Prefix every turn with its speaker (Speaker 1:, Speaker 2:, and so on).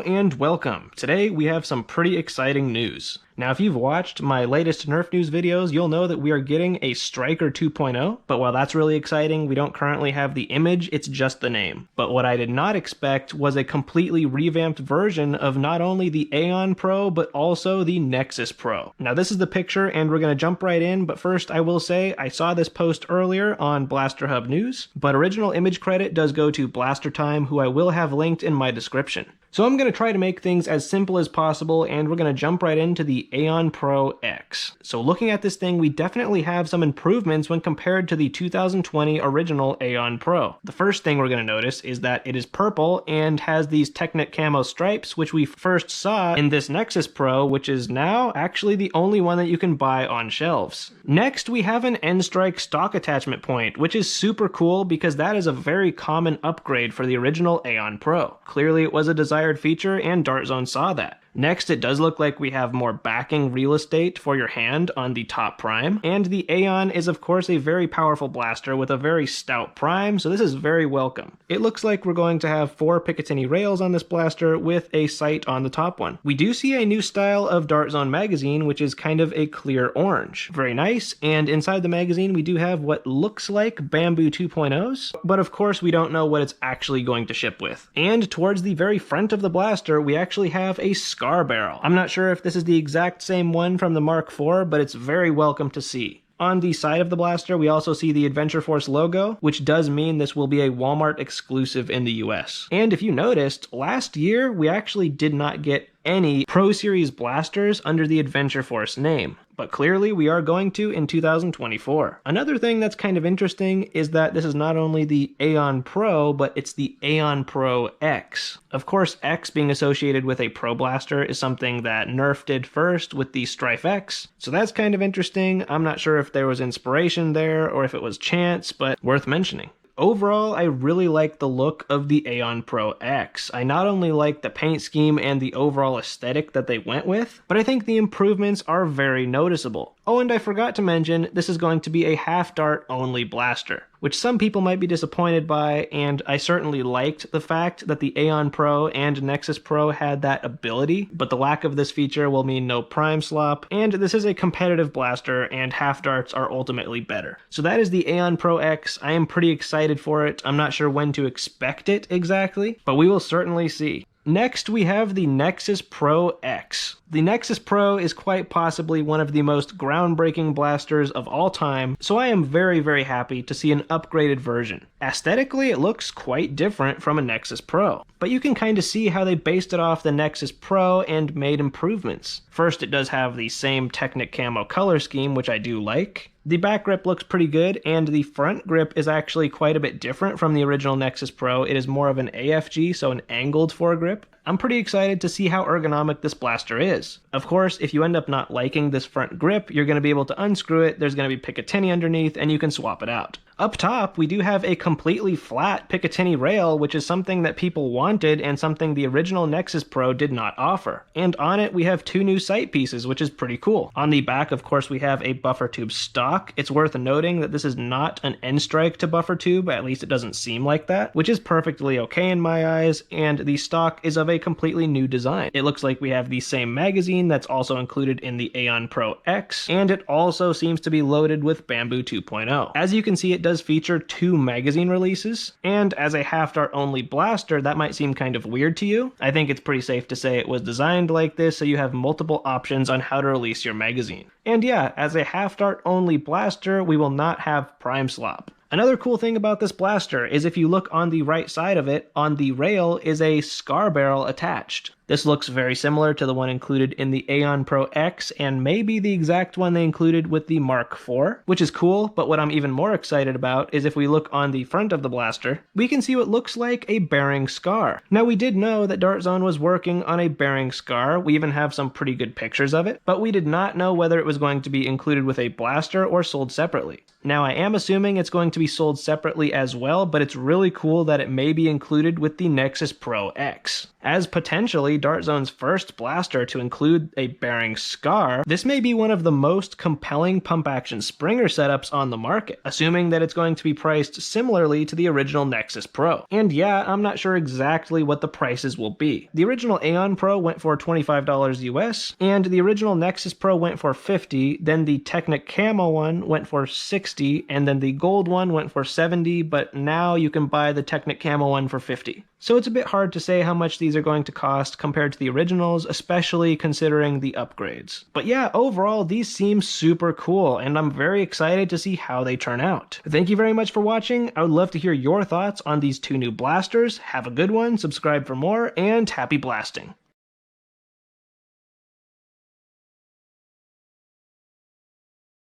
Speaker 1: and welcome. Today we have some pretty exciting news. Now if you've watched my latest Nerf news videos, you'll know that we are getting a Striker 2.0, but while that's really exciting, we don't currently have the image, it's just the name. But what I did not expect was a completely revamped version of not only the AEON Pro, but also the Nexus Pro. Now this is the picture and we're going to jump right in, but first I will say I saw this post earlier on Blaster Hub News, but original image credit does go to Blaster Time, who I will have linked in my description. So I'm going to try to make things as simple as possible, and we're going to jump right into the AEON Pro X. So looking at this thing, we definitely have some improvements when compared to the 2020 original AEON Pro. The first thing we're going to notice is that it is purple and has these Technic camo stripes, which we first saw in this Nexus Pro, which is now actually the only one that you can buy on shelves. Next, we have an N-Strike stock attachment point, which is super cool because that is a very common upgrade for the original AEON Pro. Clearly it was a desired feature and Dart Zone saw that. Next, it does look like we have more backing real estate for your hand on the top prime, and the AEON is of course a very powerful blaster with a very stout prime, so this is very welcome. It looks like we're going to have 4 Picatinny rails on this blaster with a sight on the top one. We do see a new style of Dart Zone magazine, which is kind of a clear orange. Very nice, and inside the magazine we do have what looks like Bamboo 2.0s, but of course we don't know what it's actually going to ship with. And towards the very front of the blaster, we actually have a scar barrel. I'm not sure if this is the exact same one from the Mark IV, but it's very welcome to see. On the side of the blaster, we also see the Adventure Force logo, which does mean this will be a Walmart exclusive in the US. And if you noticed, last year we actually did not get any Pro Series blasters under the Adventure Force name, but clearly we are going to in 2024. Another thing that's kind of interesting is that this is not only the AEON Pro, but it's the AEON Pro X. Of course, X being associated with a Pro blaster is something that Nerf did first with the Strife X, so that's kind of interesting. I'm not sure if there was inspiration there or if it was chance, but worth mentioning. Overall, I really like the look of the AEON Pro X. I not only like the paint scheme and the overall aesthetic that they went with, but I think the improvements are very noticeable. Oh, and I forgot to mention, this is going to be a half dart only blaster, which some people might be disappointed by, and I certainly liked the fact that the AEON Pro and Nexus Pro had that ability, but the lack of this feature will mean no prime slop, and this is a competitive blaster, and half darts are ultimately better. So that is the AEON Pro X. I am pretty excited for it. I'm not sure when to expect it exactly, but we will certainly see. Next, we have the Nexus Pro X. The Nexus Pro is quite possibly one of the most groundbreaking blasters of all time, so I am very happy to see an upgraded version. Aesthetically, it looks quite different from a Nexus Pro, but you can kind of see how they based it off the Nexus Pro and made improvements. First, it does have the same Technic camo color scheme, which I do like. The back grip looks pretty good, and the front grip is actually quite a bit different from the original Nexus Pro. It is more of an AFG, so an angled foregrip. I'm pretty excited to see how ergonomic this blaster is. Of course, if you end up not liking this front grip, you're going to be able to unscrew it, there's going to be Picatinny underneath, and you can swap it out. Up top, we do have a completely flat Picatinny rail, which is something that people wanted and something the original Nexus Pro did not offer. And on it, we have 2 new sight pieces, which is pretty cool. On the back, of course, we have a buffer tube stock. It's worth noting that this is not an N-Strike to buffer tube, at least it doesn't seem like that, which is perfectly okay in my eyes, and the stock is of a completely new design. It looks like we have the same magazine that's also included in the AEON Pro X, and it also seems to be loaded with Bamboo 2.0. As you can see, it does feature 2 magazine releases, and as a half dart only blaster, that might seem kind of weird to you. I think it's pretty safe to say it was designed like this so you have multiple options on how to release your magazine. And yeah, as a half dart only blaster, we will not have prime slop. Another cool thing about this blaster is if you look on the right side of it, on the rail is a scar barrel attached. This looks very similar to the one included in the AEON Pro X and maybe the exact one they included with the Mark IV, which is cool, but what I'm even more excited about is if we look on the front of the blaster, we can see what looks like a bearing scar. Now we did know that Dart Zone was working on a bearing scar, we even have some pretty good pictures of it, but we did not know whether it was going to be included with a blaster or sold separately. Now I am assuming it's going to be sold separately as well, but it's really cool that it may be included with the Nexus Pro X, as potentially Dart Zone's first blaster to include a bearing scar, this may be one of the most compelling pump-action Springer setups on the market, assuming that it's going to be priced similarly to the original Nexus Pro. And yeah, I'm not sure exactly what the prices will be. The original AEON Pro went for $25 US, and the original Nexus Pro went for $50, then the Technic Camo one went for $60, and then the gold one went for $70, but now you can buy the Technic Camo one for $50. So it's a bit hard to say how much these are going to cost compared to the originals, especially considering the upgrades. But yeah, overall, these seem super cool, and I'm very excited to see how they turn out. Thank you very much for watching. I would love to hear your thoughts on these two new blasters. Have a good one, subscribe for more, and happy blasting.